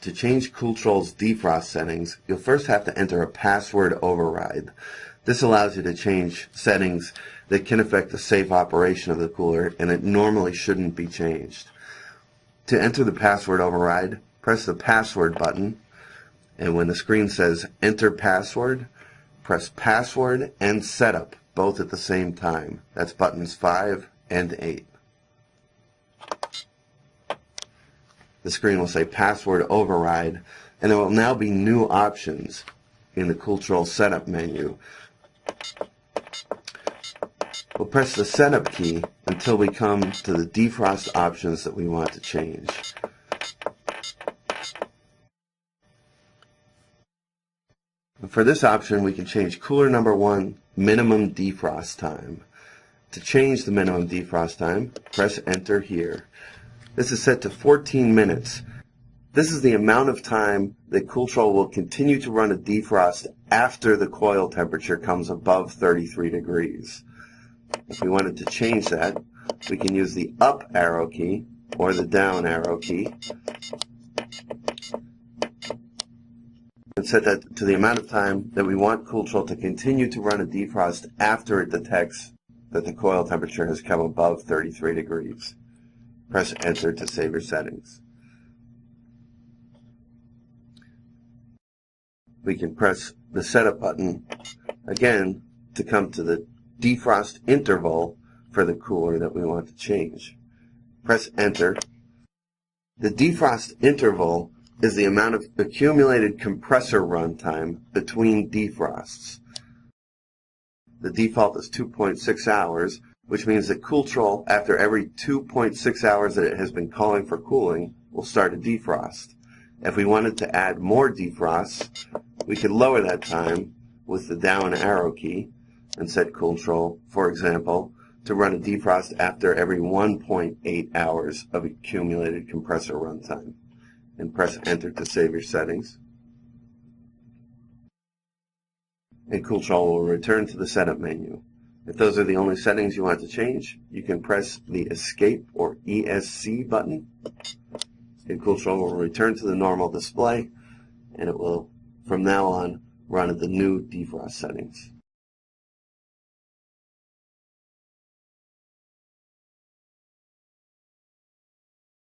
To change CoolTrol's defrost settings, you'll first have to enter a password override. This allows you to change settings that can affect the safe operation of the cooler, and it normally shouldn't be changed. To enter the password override, press the password button, and when the screen says enter password, press password and setup both at the same time. That's buttons 5 and 8. The screen will say password override, and there will now be new options in the CoolTrol setup menu. We'll press the setup key until we come to the defrost options that we want to change. And for this option, we can change cooler number 1 minimum defrost time. To change the minimum defrost time, press enter here. This is set to 14 minutes. This is the amount of time that CoolTrol will continue to run a defrost after the coil temperature comes above 33 degrees. If we wanted to change that, we can use the up arrow key or the down arrow key and set that to the amount of time that we want CoolTrol to continue to run a defrost after it detects that the coil temperature has come above 33 degrees. Press enter to save your settings. We can press the setup button again to come to the defrost interval for the cooler that we want to change. Press enter. The defrost interval is the amount of accumulated compressor runtime between defrosts. The default is 2.6 hours, which means that CoolTrol, after every 2.6 hours that it has been calling for cooling, will start a defrost. If we wanted to add more defrosts, we could lower that time with the down arrow key and set CoolTrol, for example, to run a defrost after every 1.8 hours of accumulated compressor runtime. And press enter to save your settings. And CoolTrol will return to the setup menu. If those are the only settings you want to change, you can press the Escape or ESC button, and CoolTrol will return to the normal display, and it will, from now on, run at the new defrost settings.